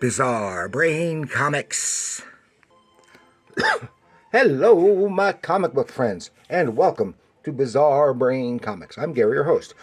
Bizarre Brain Comics. Hello, my comic book friends, and welcome to Bizarre Brain Comics. I'm Gary, your host,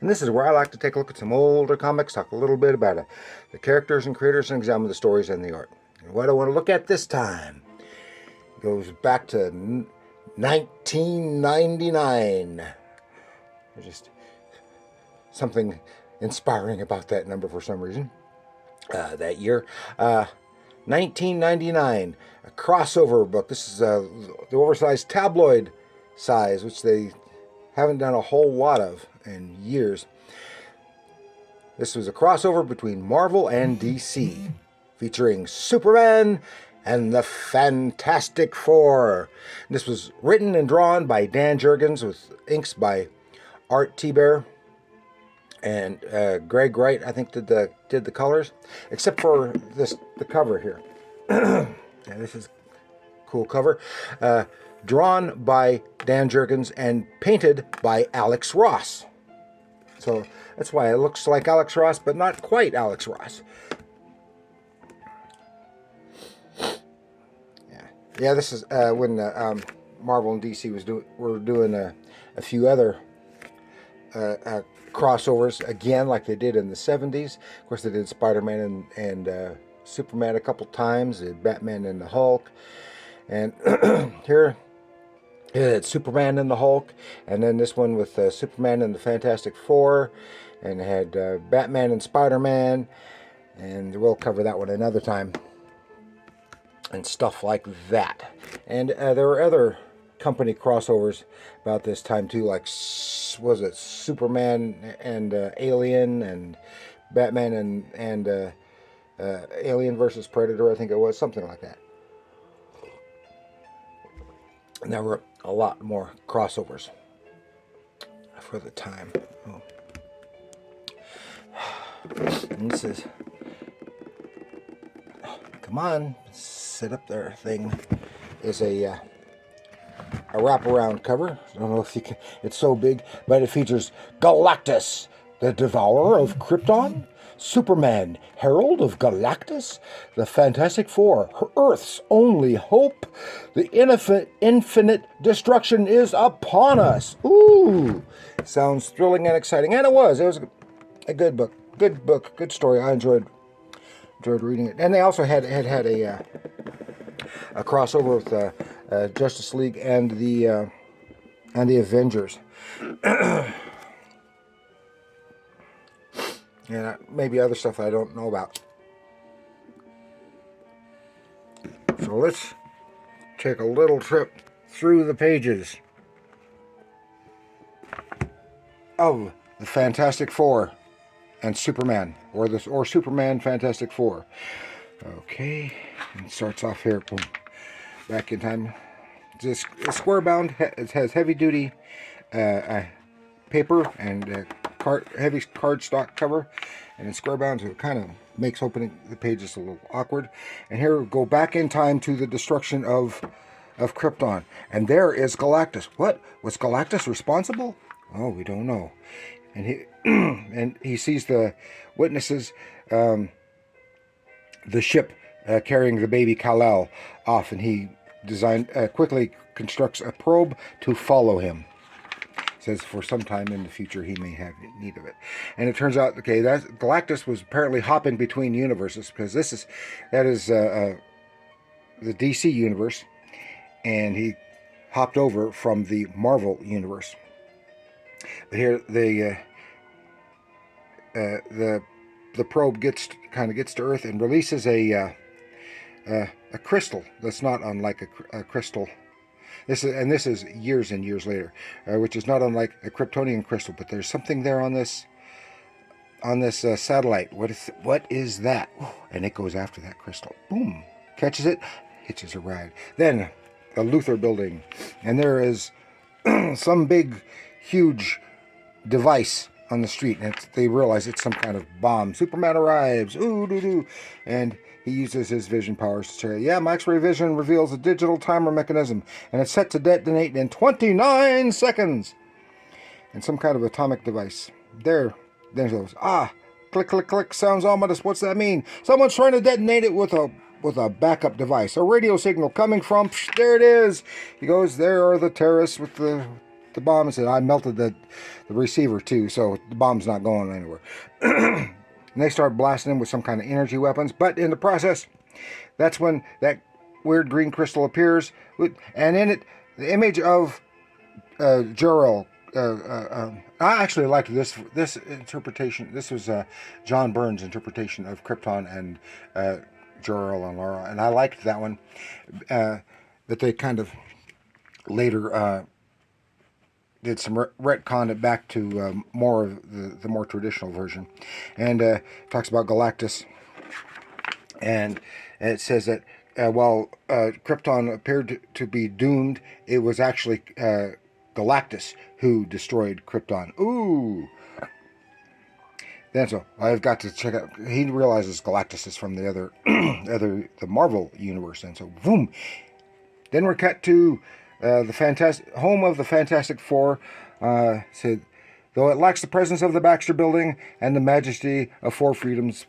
and this is where I like to take a look at some older comics, talk a little bit about the characters and creators, and examine the stories and the art. And what I want to look at this time goes back to 1999. There's just something inspiring about that number for some reason. That year, 1999, a crossover book. This is the oversized tabloid size, which they haven't done a whole lot of in years. This was a crossover between Marvel and DC, featuring Superman and the Fantastic Four. This was written and drawn by Dan Jurgens with inks by Art T-Bear. And Greg Wright, I think, did the colors, except for the cover here. Yeah, this is a cool cover. Drawn by Dan Jurgens and painted by Alex Ross. So that's why it looks like Alex Ross, but not quite Alex Ross. Yeah, this is when Marvel and DC were doing a few other crossovers again, like they did in the 70s. Of course, they did Spider-Man and Superman a couple times. They did Batman and the Hulk, and here it's Superman and the Hulk, and then this one with Superman and the Fantastic Four, and had Batman and Spider-Man, and we'll cover that one another time, and stuff like that. And there were other company crossovers about this time too, like was it Superman and Alien, and Batman and Alien versus Predator, I think it was, something like that. And there were a lot more crossovers for the time. Oh. And this is, come on, sit up there thing, is a wraparound cover. I don't know if you can, it's so big, but it features Galactus, the Devourer of Krypton, Superman, Herald of Galactus, the Fantastic Four, Earth's only hope, the infinite destruction is upon us. Ooh, sounds thrilling and exciting, and it was a good book, good story. I enjoyed reading it, and they also had a crossover with Justice League and the Avengers. And maybe other stuff I don't know about. So let's take a little trip through the pages of the Fantastic Four and Superman, or Superman Fantastic Four. Okay, and it starts off here. Boom. Back in time. It's square bound. It has heavy duty paper and heavy cardstock cover, and it's square bound, so it kind of makes opening the pages a little awkward. And here we go back in time to the destruction of Krypton, and there is Galactus. What was Galactus responsible? Oh, we don't know. And he and he sees the witnesses, the ship carrying the baby Kal-El off, and he quickly constructs a probe to follow him. Says for some time in the future he may have need of it. And it turns out, okay, that Galactus was apparently hopping between universes, because that is the DC universe, and he hopped over from the Marvel universe. But here the probe gets to Earth and releases a crystal that's not unlike a crystal. This is years and years later, which is not unlike a Kryptonian crystal. But there's something there on this satellite. What is that? And it goes after that crystal. Boom, catches it, hitches a ride. Then the Luthor building, and there is some big, huge device on the street, and they realize it's some kind of bomb. Superman arrives, ooh doo doo, and he uses his vision powers to say, yeah, my X-ray vision reveals a digital timer mechanism, and it's set to detonate in 29 seconds. And some kind of atomic device. There he goes, click, click, click. Sounds ominous. What's that mean? Someone's trying to detonate it with a backup device. A radio signal coming from. Psh, there it is. He goes, there are the terrorists with the bomb. And said, I melted the receiver too, so the bomb's not going anywhere. And they start blasting him with some kind of energy weapons. But in the process, that's when that weird green crystal appears. And in it, the image of Jurel. I actually liked this interpretation. This was John Byrne's interpretation of Krypton and Jor-El and Laura, and I liked that one. That they kind of later did some retcon it back to more of the more traditional version, and talks about Galactus, and it says that while Krypton appeared to be doomed, it was actually Galactus who destroyed Krypton. Ooh. Then so I've got to check out. He realizes Galactus is from the other, the Marvel universe, and so boom. Then we're cut to the home of the Fantastic Four. Said, though it lacks the presence of the Baxter Building and the majesty of Four Freedoms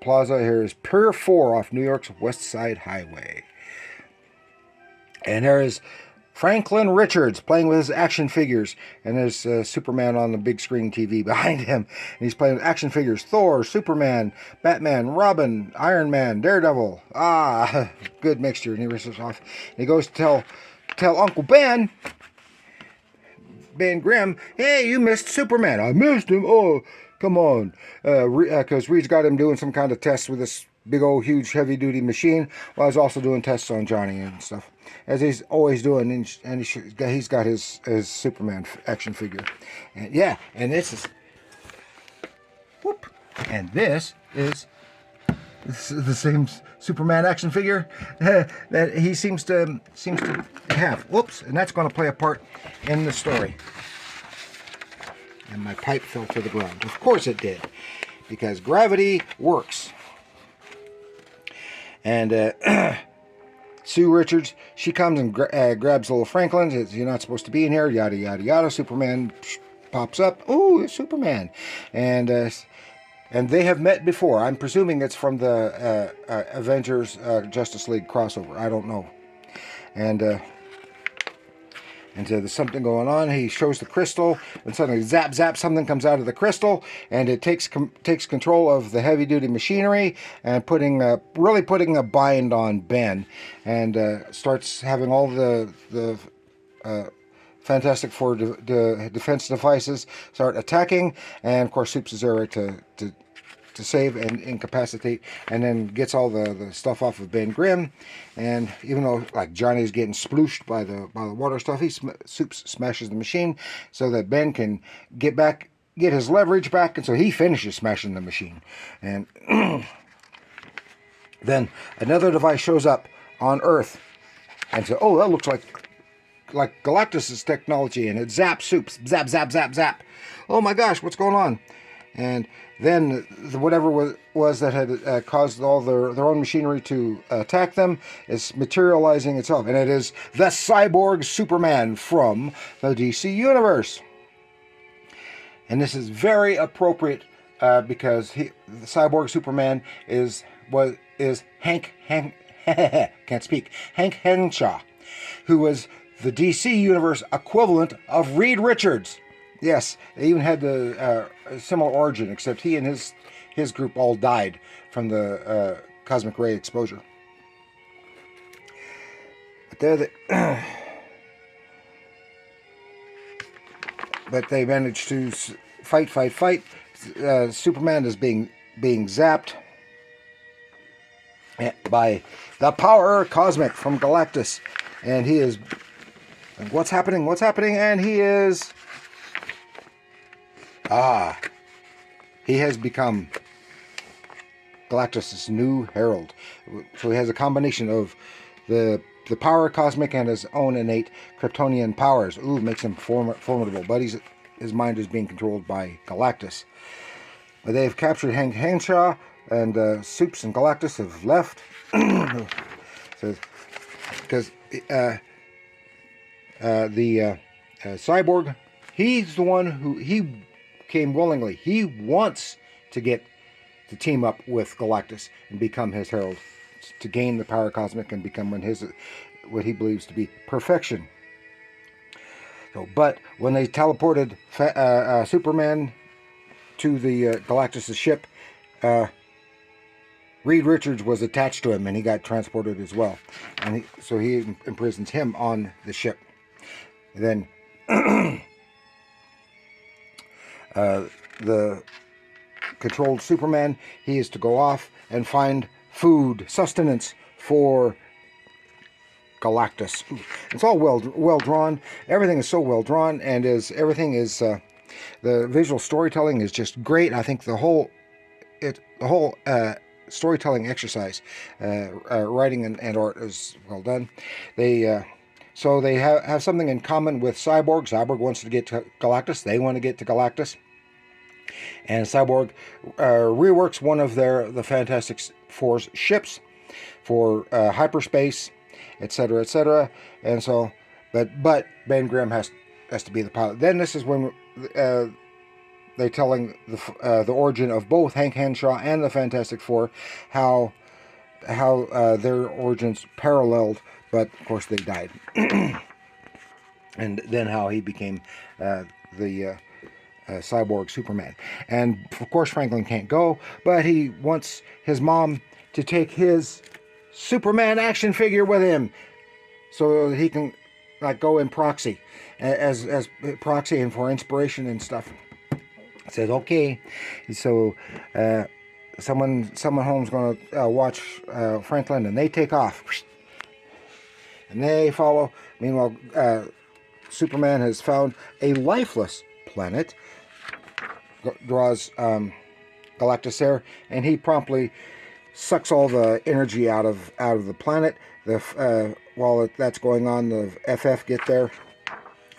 Plaza, here is Pier 4 off New York's West Side Highway, and there is Franklin Richards playing with his action figures, and there's Superman on the big screen TV behind him, and he's playing with action figures: Thor, Superman, Batman, Robin, Iron Man, Daredevil. Ah, good mixture. And he races off. And he goes to tell Uncle Ben Grimm, hey, you missed Superman. I missed him. Oh, come on, because Reed's got him doing some kind of test with this big old huge heavy duty machine, while he's also doing tests on Johnny and stuff, as he's always doing. And he's got his Superman action figure, and yeah, and this is this is the same Superman action figure that he seems to have. Whoops, and that's going to play a part in the story. And my pipe fell to the ground. Of course it did, because gravity works. And Sue Richards, she comes and grabs little Franklin, says, you're not supposed to be in here, yada, yada, yada. Superman pops up. Ooh, it's Superman. And they have met before. I'm presuming it's from the Avengers Justice League crossover. I don't know. And so there's something going on. He shows the crystal, and suddenly zap, zap, something comes out of the crystal, and it takes control of the heavy-duty machinery and really putting a bind on Ben, and starts having all the Fantastic Four defense devices start attacking, and of course Soups is there to save and incapacitate, and then gets all the stuff off of Ben Grimm. And even though like Johnny's getting splooshed by the water stuff, Soups smashes the machine so that Ben can get his leverage back, and so he finishes smashing the machine. And then another device shows up on Earth, and so that looks like Galactus's technology, and it zaps Soups, zap, zap, zap, zap. Oh my gosh, what's going on? And then whatever was that had caused all their own machinery to attack them is materializing itself. And it is the cyborg Superman from the DC Universe. And this is very appropriate because the cyborg Superman is Hank Henshaw, who was the DC Universe equivalent of Reed Richards. Yes, they even had the similar origin, except he and his group all died from the cosmic ray exposure. But but they managed to fight. Superman is being zapped by the power cosmic from Galactus, and he is. What's happening? And he is. He has become Galactus' new herald. So he has a combination of the power cosmic and his own innate Kryptonian powers. Ooh, makes him formidable. But his mind is being controlled by Galactus. But they've captured Hank Henshaw, and Soups and Galactus have left. Because the cyborg, he's the one who came willingly. He wants to team up with Galactus and become his herald, to gain the power cosmic and become what he believes to be perfection. So, but when they teleported Superman to the Galactus' ship, Reed Richards was attached to him, and he got transported as well. And so he imprisons him on the ship. And then the controlled Superman, he is to go off and find food, sustenance for Galactus. It's all well drawn. Everything is so well drawn, and everything is the visual storytelling is just great. I think the whole storytelling exercise, writing and art is well done. They have something in common with Cyborg. Cyborg wants to get to Galactus. They want to get to Galactus. And Cyborg reworks one of the Fantastic Four's ships for hyperspace, etc., etc. And so, but Ben Grimm has to be the pilot. Then this is when they're telling the origin of both Hank Henshaw and the Fantastic Four, how their origins paralleled, but of course they died, and then how he became the Cyborg Superman. And of course Franklin can't go, but he wants his mom to take his Superman action figure with him, so that he can go in proxy, as proxy and for inspiration and stuff. Says okay, so someone home's going to watch Franklin, and they take off, and they follow. Meanwhile, Superman has found a lifeless planet, draws Galactus there, and he promptly sucks all the energy out of the planet. While that's going on, the FF get there,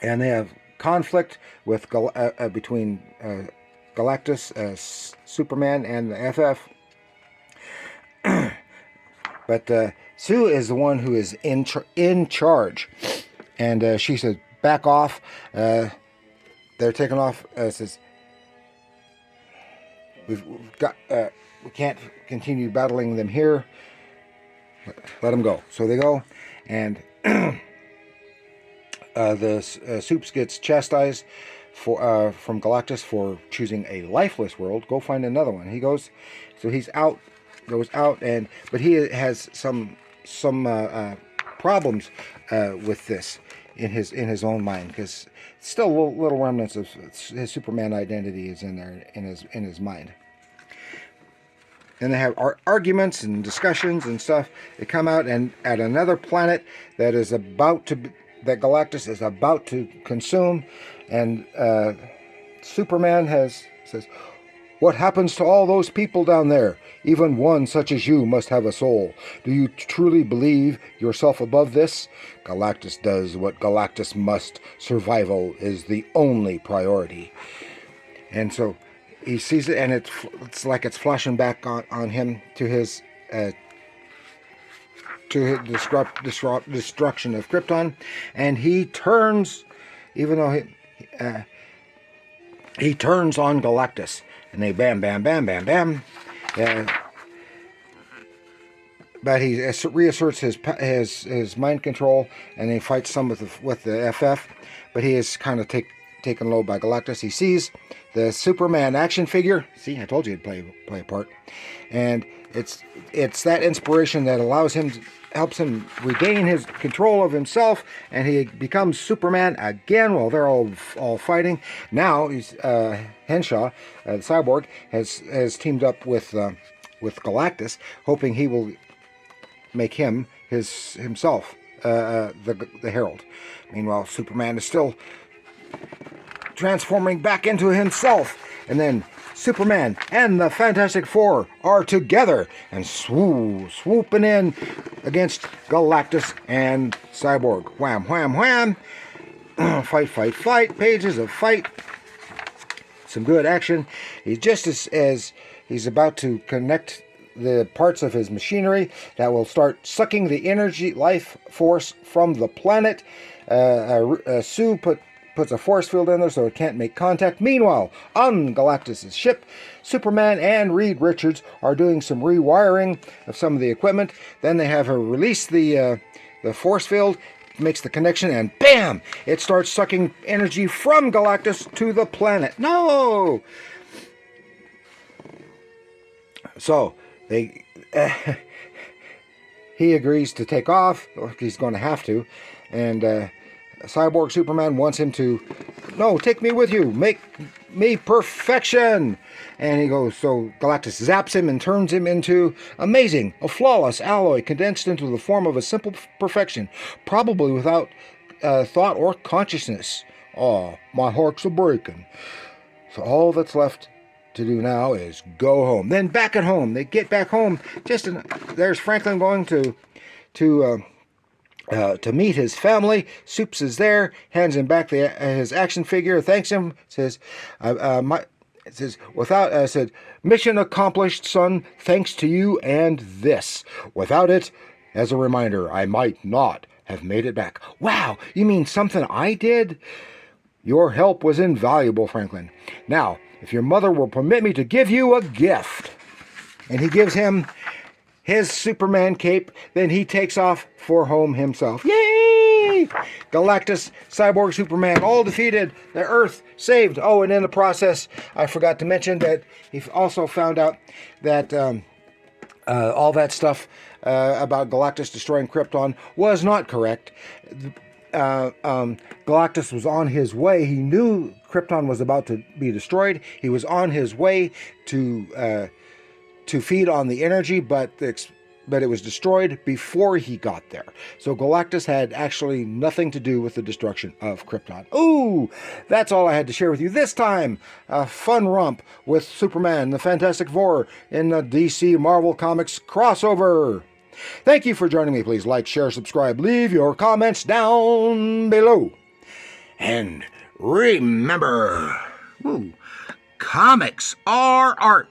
and they have conflict with between Galactus, Superman, and the FF. But Sue is the one who is in charge, and she says, "Back off." They're taking off. Says, "We've got. We can't continue battling them here. Let them go." So they go, and the Supes gets chastised from Galactus for choosing a lifeless world. Go find another one. He goes, so goes out, but he has some problems with this in his own mind, because still little remnants of his Superman identity is in there in his mind. And they have arguments and discussions and stuff. They come out, and at another planet that Galactus is about to consume, and Superman says, "What happens to all those people down there? Even one such as you must have a soul. Do you truly believe yourself above this? Galactus does what Galactus must. Survival is the only priority." And so he sees it, and it's like it's flashing back on him to his destruction of Krypton, and he turns, even though he turns on Galactus, and they bam, bam, bam, bam, bam. But he reasserts his mind control, and he fights some with the FF, but he is kind of taken low by Galactus. He sees the Superman action figure. See, I told you he'd play a part, and it's that inspiration that helps him regain his control of himself, and he becomes Superman again while they're all fighting. Now he's Henshaw, the Cyborg, has teamed up with Galactus, hoping he will make him himself the Herald. Meanwhile, Superman is still transforming back into himself, and then Superman and the Fantastic Four are together and swooping in against Galactus and Cyborg. Wham, wham, wham. Fight, fight, fight. Pages of fight. Some good action. He's just as he's about to connect the parts of his machinery that will start sucking the energy life force from the planet. Sue puts a force field in there so it can't make contact. Meanwhile, on Galactus' ship, Superman and Reed Richards are doing some rewiring of some of the equipment. Then they have her release the force field, makes the connection, and bam! It starts sucking energy from Galactus to the planet. No! So, he agrees to take off. He's going to have to. And Cyborg Superman wants him to, no, take me with you. Make me perfection. And he goes, so Galactus zaps him and turns him into amazing, a flawless alloy condensed into the form of a simple perfection, probably without thought or consciousness. Oh, my heart's a breaking. So all that's left to do now is go home. Then back at home, they get back home. There's Franklin going to meet his family. Soups is there, hands him back his action figure, thanks him, says, mission accomplished, son, thanks to you and this. Without it, as a reminder, I might not have made it back. Wow, you mean something I did? Your help was invaluable, Franklin. Now, if your mother will permit me to give you a gift. And he gives him his Superman cape. Then he takes off for home himself. Yay! Galactus, Cyborg, Superman, all defeated. The Earth saved. Oh, and in the process, I forgot to mention that he also found out that all that stuff about Galactus destroying Krypton was not correct. Galactus was on his way. He knew Krypton was about to be destroyed. He was on his way to feed on the energy, but it was destroyed before he got there. So Galactus had actually nothing to do with the destruction of Krypton. Ooh, that's all I had to share with you this time. A fun romp with Superman, the Fantastic Four in the DC Marvel Comics crossover. Thank you for joining me. Please like, share, subscribe, leave your comments down below. And remember, comics are art.